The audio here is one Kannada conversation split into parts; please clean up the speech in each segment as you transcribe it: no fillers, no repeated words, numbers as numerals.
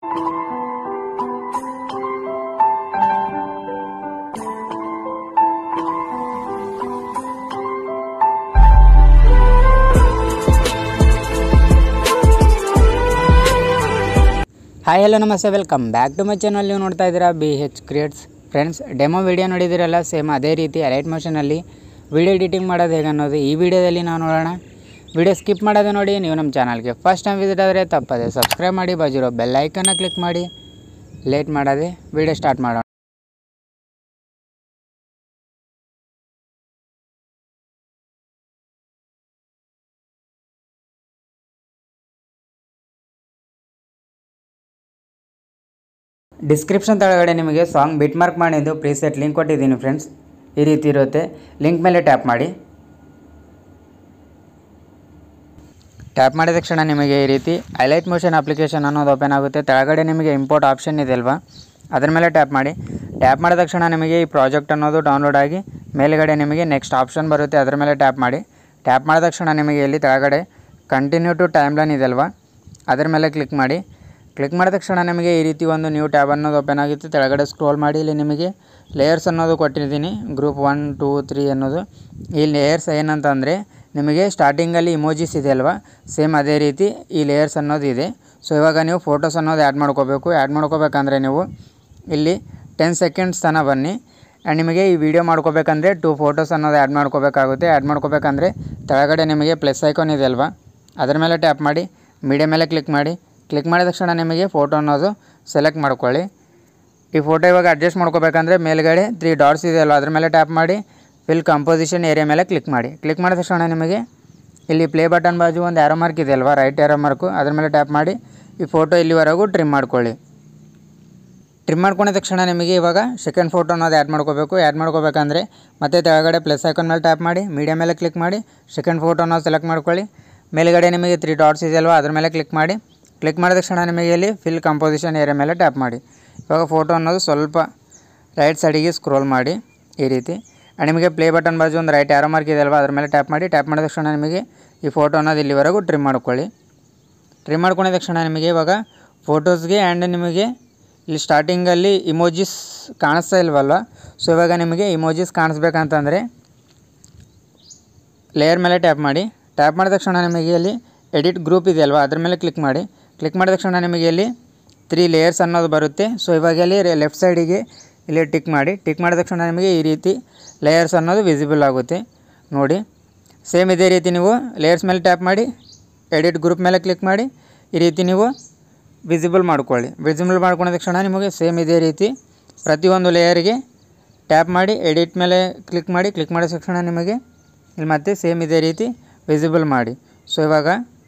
ಹಾಯ್ ಹಲೋ ನಮಸ್ತೆ, welcome back to my channel. ನೀವು ನೋಡ್ತಾ ಇದ್ದೀರಾ BH creates. Friends, demo video ನೋಡಿದಿರಲ್ಲ, ಸೇಮ್ ಅದೇ ರೀತಿ ಅಲೈಟ್ ಮೋಷನಲ್ಲಿ ವಿಡಿಯೋ ಎಡಿಟಿಂಗ್ ಮಾಡೋದು ಹೇಗೆ ಅನ್ನೋದು ಈ ವಿಡಿಯೋದಲ್ಲಿ ನಾವು ನೋಡೋಣ. ವಿಡಿಯೋ ಸ್ಕಿಪ್ ಮಾಡೋದು ನೋಡಿ. ನೀವು ನಮ್ಮ ಚಾನಲ್ಗೆ ಫಸ್ಟ್ ಟೈಮ್ ವಿಸಿಟ್ ಆದರೆ ತಪ್ಪದೆ ಸಬ್ಸ್ಕ್ರೈಬ್ ಮಾಡಿ, ಬಾಜಿರೋ ಬೆಲ್ ಐಕನ್ನ ಕ್ಲಿಕ್ ಮಾಡಿ. ಲೇಟ್ ಮಾಡೋದೆ ವಿಡಿಯೋ ಸ್ಟಾರ್ಟ್ ಮಾಡೋಣ. ಡಿಸ್ಕ್ರಿಪ್ಷನ್ ಕೆಳಗಡೆ ನಿಮಗೆ ಸಾಂಗ್ ಬಿಟ್ ಮಾರ್ಕ್ ಮಾಡಿದ್ದು ಪ್ರೀಸೆಟ್ ಲಿಂಕ್ ಕೊಟ್ಟಿದ್ದೀನಿ ಫ್ರೆಂಡ್ಸ್. ಈ ರೀತಿ ಇರುತ್ತೆ. ಲಿಂಕ್ ಮೇಲೆ ಟ್ಯಾಪ್ ಮಾಡಿ. ಟ್ಯಾಪ್ ಮಾಡಿದ ತಕ್ಷಣ ನಿಮಗೆ ಈ ರೀತಿ ಹೈಲೈಟ್ ಮೋಷನ್ ಅಪ್ಲಿಕೇಶನ್ ಅನ್ನೋದು ಓಪನ್ ಆಗುತ್ತೆ. ಕೆಳಗಡೆ ನಿಮಗೆ ಇಂಪೋರ್ಟ್ ಆಪ್ಷನ್ ಇದೆ ಅಲ್ವಾ, ಅದರ ಮೇಲೆ ಟ್ಯಾಪ್ ಮಾಡಿ. ಟ್ಯಾಪ್ ಮಾಡಿದ ತಕ್ಷಣ ನಿಮಗೆ ಈ ಪ್ರಾಜೆಕ್ಟ್ ಅನ್ನೋದು ಡೌನ್ಲೋಡ್ ಆಗಿ ಮೇಲ್ಗಡೆ ನಿಮಗೆ ನೆಕ್ಸ್ಟ್ ಆಪ್ಷನ್ ಬರುತ್ತೆ, ಅದರ ಮೇಲೆ ಟ್ಯಾಪ್ ಮಾಡಿ. ಟ್ಯಾಪ್ ಮಾಡಿದ ತಕ್ಷಣ ನಿಮಗೆ ಇಲ್ಲಿ ಕೆಳಗಡೆ ಕಂಟಿನ್ಯೂ ಟು ಟೈಮ್ ಲೈನ್ ಇದೆ ಅಲ್ವಾ, ಅದರ ಮೇಲೆ ಕ್ಲಿಕ್ ಮಾಡಿ. ಕ್ಲಿಕ್ ಮಾಡಿದ ತಕ್ಷಣ ನಿಮಗೆ ಈ ರೀತಿ ಒಂದು ನ್ಯೂ ಟ್ಯಾಬ್ ಅನ್ನೋದು ಓಪನ್ ಆಗುತ್ತೆ. ಕೆಳಗಡೆ ಸ್ಕ್ರೋಲ್ ಮಾಡಿ. ಇಲ್ಲಿ ನಿಮಗೆ ಲೇಯರ್ಸ್ ಅನ್ನೋದು ಕೊಟ್ಟಿದ್ದೀನಿ, ಗ್ರೂಪ್ 1, 2, 3 ಅನ್ನೋದು. ಈ ಲೇಯರ್ಸ್ ಏನಂತಂದರೆ ನಿಮಗೆ ಸ್ಟಾರ್ಟಿಂಗಲ್ಲಿ ಇಮೋಜಿಸ್ ಇದೆ ಅಲ್ವಾ, ಸೇಮ್ ಅದೇ ರೀತಿ ಈ ಲೇಯರ್ಸ್ ಅನ್ನೋದು ಇದೆ. ಸೊ ಇವಾಗ ನೀವು ಫೋಟೋಸ್ ಅನ್ನೋದು ಆ್ಯಡ್ ಮಾಡ್ಕೋಬೇಕು. ಆ್ಯಡ್ ಮಾಡ್ಕೋಬೇಕಂದ್ರೆ ನೀವು ಇಲ್ಲಿ 10 ಸೆಕೆಂಡ್ಸ್ ತನಕ ಬನ್ನಿ. ಆ್ಯಂಡ್ ನಿಮಗೆ ಈ ವಿಡಿಯೋ ಮಾಡ್ಕೋಬೇಕಂದ್ರೆ 2 ಫೋಟೋಸ್ ಅನ್ನೋದು ಆ್ಯಡ್ ಮಾಡ್ಕೋಬೇಕಾಗುತ್ತೆ. ಆ್ಯಡ್ ಮಾಡ್ಕೋಬೇಕಂದ್ರೆ ಕೆಳಗಡೆ ನಿಮಗೆ ಪ್ಲಸ್ ಐಕಾನ್ ಇದೆ ಅಲ್ವಾ, ಅದರ ಮೇಲೆ ಟ್ಯಾಪ್ ಮಾಡಿ. ಮೀಡಿಯಾ ಮೇಲೆ ಕ್ಲಿಕ್ ಮಾಡಿ. ಕ್ಲಿಕ್ ಮಾಡಿದ ತಕ್ಷಣ ನಿಮಗೆ ಫೋಟೋ ಅನ್ನೋದು ಸೆಲೆಕ್ಟ್ ಮಾಡ್ಕೊಳ್ಳಿ. ಈ ಫೋಟೋ ಇವಾಗ ಅಡ್ಜಸ್ಟ್ ಮಾಡ್ಕೋಬೇಕಂದ್ರೆ ಮೇಲ್ಗಡೆ 3 ಡಾಟ್ಸ್ ಇದೆ ಅಲ್ವ, ಅದ್ರ ಮೇಲೆ ಟ್ಯಾಪ್ ಮಾಡಿ. ಫಿಲ್ ಕಂಪೋಸಿಷನ್ ಏರಿಯಾ ಮೇಲೆ ಕ್ಲಿಕ್ ಮಾಡಿ. ಕ್ಲಿಕ್ ಮಾಡಿದ ತಕ್ಷಣ ನಿಮಗೆ ಇಲ್ಲಿ ಪ್ಲೇ ಬಟನ್ ಬಾಜು ಒಂದು ಆರೋ ಮಾರ್ಕ್ ಇದೆ ಅಲ್ವಾ, ರೈಟ್ ಆರೋ ಮಾರ್ಕು, ಅದ್ರ ಮೇಲೆ ಟ್ಯಾಪ್ ಮಾಡಿ. ಈ ಫೋಟೋ ಇಲ್ಲಿವರೆಗೂ ಟ್ರಿಮ್ ಮಾಡ್ಕೊಳ್ಳಿ. ಟ್ರಿಮ್ ಮಾಡ್ಕೊಂಡಿದ ತಕ್ಷಣ ನಿಮಗೆ ಇವಾಗ ಸೆಕೆಂಡ್ ಫೋಟೋ ಅನ್ನೋದು ಆ್ಯಡ್ ಮಾಡ್ಕೋಬೇಕು. ಆ್ಯಡ್ ಮಾಡ್ಕೋಬೇಕಂದ್ರೆ ಮತ್ತೆ ಕೆಳಗಡೆ ಪ್ಲಸ್ ಐಕಾನ್ ಮೇಲೆ ಟ್ಯಾಪ್ ಮಾಡಿ, ಮೀಡಿಯಾ ಮೇಲೆ ಕ್ಲಿಕ್ ಮಾಡಿ. ಸೆಕೆಂಡ್ ಫೋಟೋ ಅನ್ನೋದು ಸೆಲೆಕ್ಟ್ ಮಾಡ್ಕೊಳ್ಳಿ. ಮೇಲ್ಗಡೆ ನಿಮಗೆ 3 ಡಾಟ್ಸ್ ಇದೆ ಅಲ್ವಾ, ಅದ್ರ ಮೇಲೆ ಕ್ಲಿಕ್ ಮಾಡಿ. ಕ್ಲಿಕ್ ಮಾಡಿದ ತಕ್ಷಣ ನಿಮಗೆ ಇಲ್ಲಿ ಫಿಲ್ ಕಂಪೋಸಿಷನ್ ಏರಿಯಾ ಮೇಲೆ ಟ್ಯಾಪ್ ಮಾಡಿ. ಇವಾಗ ಫೋಟೋ ಅನ್ನೋದು ಸ್ವಲ್ಪ ರೈಟ್ ಸೈಡಿಗೆ ಸ್ಕ್ರೋಲ್ ಮಾಡಿ ಈ ರೀತಿ. ನಿಮಗೆ ಪ್ಲೇ ಬಟನ್ ಬಾಜು ಒಂದು ರೈಟ್ ಆರೋ ಮಾರ್ಕ್ ಇದೆ ಅಲ್ವಾ, ಅದ್ರ ಮೇಲೆ ಟ್ಯಾಪ್ ಮಾಡಿ. ಟ್ಯಾಪ್ ಮಾಡಿದ ತಕ್ಷಣ ನಿಮಗೆ ಈ ಫೋಟೋ ಅನ್ನೋದು ಇಲ್ಲಿವರೆಗೂ ಟ್ರಿಮ್ ಮಾಡ್ಕೊಳ್ಳಿ. ಟ್ರಿಮ್ ಮಾಡ್ಕೊಂಡಿದ ತಕ್ಷಣ ನಿಮಗೆ ಇವಾಗ ಫೋಟೋಸ್ಗೆ ಆ್ಯಂಡ್ ನಿಮಗೆ ಇಲ್ಲಿ ಸ್ಟಾರ್ಟಿಂಗಲ್ಲಿ ಇಮೋಜಿಸ್ ಕಾಣಿಸ್ತಾ ಇಲ್ವಲ್ವ. ಸೊ ಇವಾಗ ನಿಮಗೆ ಇಮೋಜಿಸ್ ಕಾಣಿಸ್ಬೇಕಂತಂದರೆ ಲೇಯರ್ ಮೇಲೆ ಟ್ಯಾಪ್ ಮಾಡಿ. ಟ್ಯಾಪ್ ಮಾಡಿದ ತಕ್ಷಣ ನಿಮಗೆ ಇಲ್ಲಿ ಎಡಿಟ್ ಗ್ರೂಪ್ ಇದೆ ಅಲ್ವಾ, ಅದ್ರ ಮೇಲೆ ಕ್ಲಿಕ್ ಮಾಡಿ. ಕ್ಲಿಕ್ ಮಾಡಿದ ತಕ್ಷಣ ನಿಮಗೆ ಇಲ್ಲಿ 3 ಲೇಯರ್ಸ್ ಅನ್ನೋದು ಬರುತ್ತೆ. ಸೊ ಇವಾಗ ಇಲ್ಲಿ ಲೆಫ್ಟ್ ಸೈಡಿಗೆ ಇಲ್ಲಿ ಟಿಕ್ ಮಾಡಿ. ಟಿಕ್ ಮಾಡಿದ ತಕ್ಷಣ ನಿಮಗೆ ಈ ರೀತಿ ಲೇಯರ್ಸ್ ಅನ್ನೋದು ವಿಸಿಬಲ್ ಆಗುತ್ತೆ ನೋಡಿ. ಸೇಮ್ ಇದೇ ರೀತಿ ನೀವು ಲೇಯರ್ಸ್ ಮೇಲೆ ಟ್ಯಾಪ್ ಮಾಡಿ, ಎಡಿಟ್ ಗ್ರೂಪ್ ಮೇಲೆ ಕ್ಲಿಕ್ ಮಾಡಿ. ಈ ರೀತಿ ನೀವು ವಿಸಿಬಲ್ ಮಾಡ್ಕೊಳ್ಳಿ. ವಿಸಿಬಲ್ ಮಾಡ್ಕೊಂಡಿದ ತಕ್ಷಣ ನಿಮಗೆ ಸೇಮ್ ಇದೇ ರೀತಿ ಪ್ರತಿಯೊಂದು ಲೇಯರಿಗೆ ಟ್ಯಾಪ್ ಮಾಡಿ, ಎಡಿಟ್ ಮೇಲೆ ಕ್ಲಿಕ್ ಮಾಡಿ. ಕ್ಲಿಕ್ ಮಾಡಿದ ತಕ್ಷಣ ನಿಮಗೆ ಇಲ್ಲಿ ಮತ್ತೆ ಸೇಮ್ ಇದೇ ರೀತಿ ವಿಸಿಬಲ್ ಮಾಡಿ. ಸೊ ಇವಾಗ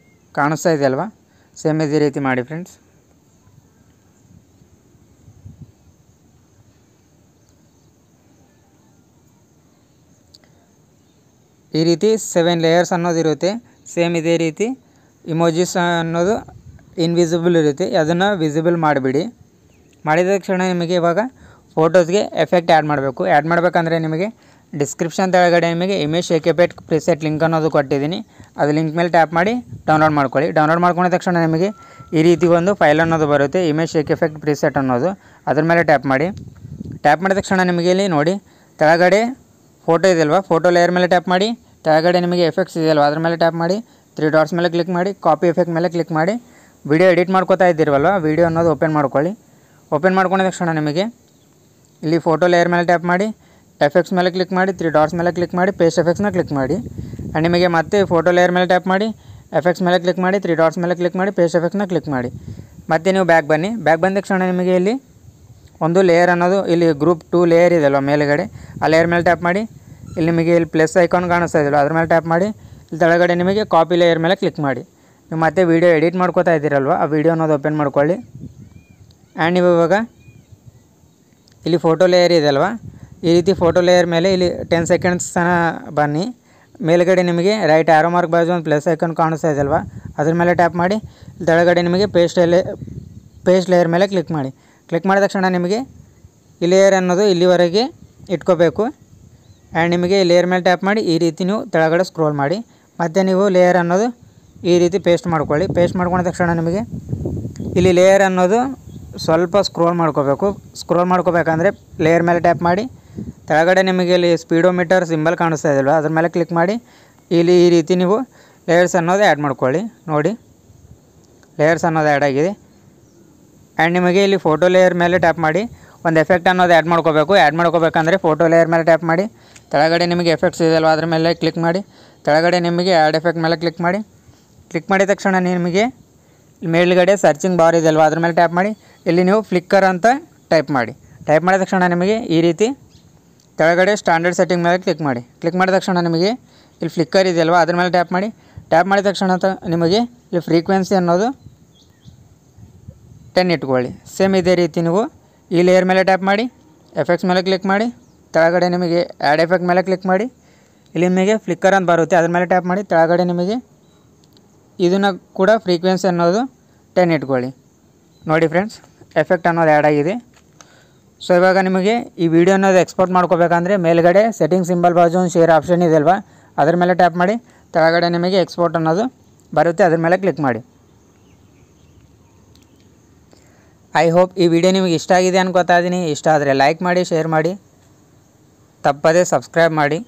ಕಾಣಿಸ್ತಾ ಇದೆ ಅಲ್ವಾ, ಸೇಮ್ ಇದೇ ರೀತಿ ಮಾಡಿ ಫ್ರೆಂಡ್ಸ್. ಈ ರೀತಿ 7 ಲೇಯರ್ಸ್ ಅನ್ನೋದು ಇರುತ್ತೆ. ಸೇಮ್ ಇದೇ ರೀತಿ ಇಮೋಜಿಸ್ ಅನ್ನೋದು ಇನ್ವಿಸಿಬಲ್ ಇರುತ್ತೆ, ಅದನ್ನು ವಿಸಿಬಲ್ ಮಾಡಿಬಿಡಿ. ಮಾಡಿದ ತಕ್ಷಣ ನಿಮಗೆ ಇವಾಗ ಫೋಟೋಸ್ಗೆ ಎಫೆಕ್ಟ್ ಆ್ಯಡ್ ಮಾಡಬೇಕು. ಆ್ಯಡ್ ಮಾಡಬೇಕಂದ್ರೆ ನಿಮಗೆ ಡಿಸ್ಕ್ರಿಪ್ಷನ್ ಕೆಳಗಡೆ ನಿಮಗೆ image shake effect preset link ಅನ್ನೋದು ಕೊಟ್ಟಿದ್ದೀನಿ, ಅದು ಲಿಂಕ್ ಮೇಲೆ ಟ್ಯಾಪ್ ಮಾಡಿ ಡೌನ್ಲೋಡ್ ಮಾಡ್ಕೊಳ್ಳಿ. ಡೌನ್ಲೋಡ್ ಮಾಡ್ಕೊಂಡಿದ ತಕ್ಷಣ ನಿಮಗೆ ಈ ರೀತಿ ಒಂದು ಫೈಲ್ ಅನ್ನೋದು ಬರುತ್ತೆ, ಇಮೇಜ್ ಶೇಕ್ ಎಫೆಕ್ಟ್ ಪ್ರಿಸೆಟ್ ಅನ್ನೋದು, ಅದ್ರ ಮೇಲೆ ಟ್ಯಾಪ್ ಮಾಡಿ. ಟ್ಯಾಪ್ ಮಾಡಿದ ತಕ್ಷಣ ನಿಮಗೆ ಇಲ್ಲಿ ನೋಡಿ ಕೆಳಗಡೆ ಫೋಟೋ ಇದೆಯಲ್ವ, ಫೋಟೋ ಲೇಯರ್ ಮೇಲೆ ಟ್ಯಾಪ್ ಮಾಡಿ. ಕೆಳಗಡೆ ನಿಮಗೆ ಎಫೆಕ್ಟ್ಸ್ ಇದೆಯಲ್ವ, ಅದ್ರ ಮೇಲೆ ಟ್ಯಾಪ್ ಮಾಡಿ. 3 ಡಾಟ್ಸ್ ಮೇಲೆ ಕ್ಲಿಕ್ ಮಾಡಿ, ಕಾಪಿ ಎಫೆಕ್ಟ್ ಮೇಲೆ ಕ್ಲಿಕ್ ಮಾಡಿ. ವಿಡಿಯೋ ಎಡಿಟ್ ಮಾಡ್ಕೋತಾ ಇದ್ದೀರಲ್ವ, ವಿಡಿಯೋ ಅನ್ನೋದು ಓಪನ್ ಮಾಡ್ಕೊಳ್ಳಿ. ಓಪನ್ ಮಾಡ್ಕೊಂಡಿದ ತಕ್ಷಣ ನಿಮಗೆ ಇಲ್ಲಿ ಫೋಟೋ ಲೇಯರ್ ಮೇಲೆ ಟ್ಯಾಪ್ ಮಾಡಿ, ಎಫೆಕ್ಟ್ಸ್ ಮೇಲೆ ಕ್ಲಿಕ್ ಮಾಡಿ, 3 ಡಾಟ್ಸ್ ಮೇಲೆ ಕ್ಲಿಕ್ ಮಾಡಿ, ಪೇಸ್ಟ್ ಎಫೆಕ್ಟ್ಸ್ನ ಕ್ಲಿಕ್ ಮಾಡಿ. ಆ್ಯಂಡ್ ನಿಮಗೆ ಮತ್ತೆ ಫೋಟೋ ಲೇಯರ್ ಮೇಲೆ ಟ್ಯಾಪ್ ಮಾಡಿ, ಎಫೆಕ್ಟ್ಸ್ ಮೇಲೆ ಕ್ಲಿಕ್ ಮಾಡಿ, 3 ಡಾಟ್ಸ್ ಮೇಲೆ ಕ್ಲಿಕ್ ಮಾಡಿ, ಪೇಸ್ಟ್ ಎಫೆಕ್ಟ್ಸ್ನ ಕ್ಲಿಕ್ ಮಾಡಿ. ಮತ್ತೆ ನೀವು ಬ್ಯಾಕ್ ಬನ್ನಿ. ಬ್ಯಾಕ್ ಬಂದ ತಕ್ಷಣ ನಿಮಗೆ ಇಲ್ಲಿ ಒಂದು ಲೇಯರ್ ಅನ್ನೋದು ಇಲ್ಲಿ ಗ್ರೂಪ್ 2 ಲೇಯರ್ ಇದೆಯಲ್ವ ಮೇಲ್ಗಡೆ, ಆ ಲೇಯರ್ ಮೇಲೆ ಟ್ಯಾಪ್ ಮಾಡಿ. ಇಲ್ಲಿ ನಿಮಗೆ ಇಲ್ಲಿ ಪ್ಲಸ್ ಐಕಾನ್ ಕಾಣಿಸ್ತಾ ಇದೆಯಲ್ಲ, ಅದ್ರ ಮೇಲೆ ಟ್ಯಾಪ್ ಮಾಡಿ. ಇಲ್ಲಿ ಕೆಳಗಡೆ ನಿಮಗೆ ಕಾಪಿ ಲೇಯರ್ ಮೇಲೆ ಕ್ಲಿಕ್ ಮಾಡಿ. ನೀವು ಮತ್ತೆ ವೀಡಿಯೋ ಎಡಿಟ್ ಮಾಡ್ಕೋತಾ ಇದ್ದೀರಲ್ವ, ಆ ವಿಡಿಯೋ ಅನ್ನೋದು ಓಪನ್ ಮಾಡ್ಕೊಳ್ಳಿ. ಆ್ಯಂಡ್ ನೀವು ಇವಾಗ ಇಲ್ಲಿ ಫೋಟೋ ಲೇಯರ್ ಇದೆಯಲ್ವ, ಈ ರೀತಿ ಫೋಟೋ ಲೇಯರ್ ಮೇಲೆ ಇಲ್ಲಿ 10 ಸೆಕೆಂಡ್ಸ್ ತನಕ ಬನ್ನಿ. ಮೇಲ್ಗಡೆ ನಿಮಗೆ ರೈಟ್ ಆರೋ ಮಾರ್ಕ್ ಬಾಜು ಒಂದು ಪ್ಲಸ್ ಐಕಾನ್ ಕಾಣಿಸ್ತಾ ಇದೆಯಲ್ವ, ಅದ್ರ ಮೇಲೆ ಟ್ಯಾಪ್ ಮಾಡಿ. ಕೆಳಗಡೆ ನಿಮಗೆ ಪೇಸ್ಟ್ ಲೇಯರ್ ಮೇಲೆ ಕ್ಲಿಕ್ ಮಾಡಿ. ಕ್ಲಿಕ್ ಮಾಡಿದ ತಕ್ಷಣ ನಿಮಗೆ ಈ ಲೇಯರ್ ಅನ್ನೋದು ಇಲ್ಲಿವರೆಗೆ ಇಟ್ಕೋಬೇಕು. ಆ್ಯಂಡ್ ನಿಮಗೆ ಈ ಲೇಯರ್ ಮೇಲೆ ಟ್ಯಾಪ್ ಮಾಡಿ ಈ ರೀತಿ ನೀವು ಕೆಳಗಡೆ ಸ್ಕ್ರೋಲ್ ಮಾಡಿ. ಮತ್ತು ನೀವು ಲೇಯರ್ ಅನ್ನೋದು ಈ ರೀತಿ ಪೇಸ್ಟ್ ಮಾಡ್ಕೊಳ್ಳಿ. ಪೇಸ್ಟ್ ಮಾಡ್ಕೊಂಡ ತಕ್ಷಣ ನಿಮಗೆ ಇಲ್ಲಿ ಲೇಯರ್ ಅನ್ನೋದು ಸ್ವಲ್ಪ ಸ್ಕ್ರೋಲ್ ಮಾಡ್ಕೋಬೇಕು. ಸ್ಕ್ರೋಲ್ ಮಾಡ್ಕೋಬೇಕಂದ್ರೆ ಲೇಯರ್ ಮೇಲೆ ಟ್ಯಾಪ್ ಮಾಡಿ ಕೆಳಗಡೆ ನಿಮಗೆ ಇಲ್ಲಿ ಸ್ಪೀಡೋಮೀಟರ್ ಸಿಂಬಲ್ ಕಾಣಿಸ್ತಾ ಇದೆಯಲ್ವ, ಅದ್ರ ಮೇಲೆ ಕ್ಲಿಕ್ ಮಾಡಿ ಇಲ್ಲಿ ಈ ರೀತಿ ನೀವು ಲೇಯರ್ಸ್ ಅನ್ನೋದು ಆ್ಯಡ್ ಮಾಡ್ಕೊಳ್ಳಿ. ನೋಡಿ ಲೇಯರ್ಸ್ ಅನ್ನೋದು ಆ್ಯಡ್ ಆಗಿದೆ. ಆ್ಯಂಡ್ ನಿಮಗೆ ಇಲ್ಲಿ ಫೋಟೋ ಲೇಯರ್ ಮೇಲೆ ಟ್ಯಾಪ್ ಮಾಡಿ ಒಂದು ಎಫೆಕ್ಟ್ ಅನ್ನೋದು ಆ್ಯಡ್ ಮಾಡ್ಕೋಬೇಕು. ಆ್ಯಡ್ ಮಾಡ್ಕೋಬೇಕಂದ್ರೆ ಫೋಟೋ ಲೇಯರ್ ಮೇಲೆ ಟ್ಯಾಪ್ ಮಾಡಿ ಕೆಳಗಡೆ ನಿಮಗೆ ಎಫೆಕ್ಟ್ಸ್ ಇದೆಯಲ್ವ ಅದ್ರ ಮೇಲೆ ಕ್ಲಿಕ್ ಮಾಡಿ ಕೆಳಗಡೆ ನಿಮಗೆ ಆ್ಯಡ್ ಎಫೆಕ್ಟ್ ಮೇಲೆ ಕ್ಲಿಕ್ ಮಾಡಿ. ಕ್ಲಿಕ್ ಮಾಡಿದ ತಕ್ಷಣ ನಿಮಗೆ ಮೇಲ್ಗಡೆ ಸರ್ಚಿಂಗ್ ಬಾರ್ ಇದೆಯಲ್ವ ಅದ್ರ ಮೇಲೆ ಟ್ಯಾಪ್ ಮಾಡಿ ಇಲ್ಲಿ ನೀವು ಫ್ಲಿಕ್ಕರ್ ಅಂತ ಟೈಪ್ ಮಾಡಿ. ಟೈಪ್ ಮಾಡಿದ ತಕ್ಷಣ ನಿಮಗೆ ಈ ರೀತಿ ಕೆಳಗಡೆ ಸ್ಟ್ಯಾಂಡರ್ಡ್ ಸೆಟ್ಟಿಂಗ್ ಮೇಲೆ ಕ್ಲಿಕ್ ಮಾಡಿ. ಕ್ಲಿಕ್ ಮಾಡಿದ ತಕ್ಷಣ ನಿಮಗೆ ಇಲ್ಲಿ ಫ್ಲಿಕ್ಕರ್ ಇದೆಯಲ್ವ ಅದ್ರ ಮೇಲೆ ಟ್ಯಾಪ್ ಮಾಡಿ. ಟ್ಯಾಪ್ ಮಾಡಿದ ತಕ್ಷಣ ನಿಮಗೆ ಇಲ್ಲಿ ಫ್ರೀಕ್ವೆನ್ಸಿ ಅನ್ನೋದು 10 ಇಟ್ಕೊಳ್ಳಿ. ಸೇಮ್ ಇದೇ ರೀತಿ ನೀವು ಈ ಲೇಯರ್ ಮೇಲೆ ಟ್ಯಾಪ್ ಮಾಡಿ ಎಫೆಕ್ಟ್ಸ್ ಮೇಲೆ ಕ್ಲಿಕ್ ಮಾಡಿ ಕೆಳಗಡೆ ನಿಮಗೆ ಆ್ಯಡ್ ಎಫೆಕ್ಟ್ ಮೇಲೆ ಕ್ಲಿಕ್ ಮಾಡಿ ಇಲ್ಲಿ ನಿಮಗೆ ಫ್ಲಿಕ್ಕರ್ ಅಂತ ಬರುತ್ತೆ ಅದ್ರ ಮೇಲೆ ಟ್ಯಾಪ್ ಮಾಡಿ ಕೆಳಗಡೆ ನಿಮಗೆ ಇದನ್ನು ಕೂಡ ಫ್ರೀಕ್ವೆನ್ಸಿ ಅನ್ನೋದು 10 ಇಟ್ಕೊಳ್ಳಿ. ನೋಡಿ ಫ್ರೆಂಡ್ಸ್, ಎಫೆಕ್ಟ್ ಅನ್ನೋದು ಆ್ಯಡ್ ಆಗಿದೆ. ಸೊ ಇವಾಗ ನಿಮಗೆ ಈ ವಿಡಿಯೋ ಅನ್ನೋದು ಎಕ್ಸ್ಪೋರ್ಟ್ ಮಾಡ್ಕೋಬೇಕಂದ್ರೆ ಮೇಲ್ಗಡೆ ಸೆಟ್ಟಿಂಗ್ ಸಿಂಬಲ್ ಬಾಜು ಒಂದು ಶೇರ್ ಆಪ್ಷನ್ ಇದೆ ಅಲ್ವಾ ಅದ್ರ ಮೇಲೆ ಟ್ಯಾಪ್ ಮಾಡಿ ಕೆಳಗಡೆ ನಿಮಗೆ ಎಕ್ಸ್ಪೋರ್ಟ್ ಅನ್ನೋದು ಬರುತ್ತೆ ಅದ್ರ ಮೇಲೆ ಕ್ಲಿಕ್ ಮಾಡಿ. ಐ ಹೋಪ್ ಈ ವಿಡಿಯೋ ನಿಮಗೆ ಇಷ್ಟ ಆಗಿದೆ ಅನ್ಕೋತಾ ಇದ್ದೀನಿ. ಇಷ್ಟ ಆದರೆ ಲೈಕ್ ಮಾಡಿ, ಶೇರ್ ಮಾಡಿ, ತಪ್ಪದೇ ಸಬ್ಸ್ಕ್ರೈಬ್ ಮಾಡಿ.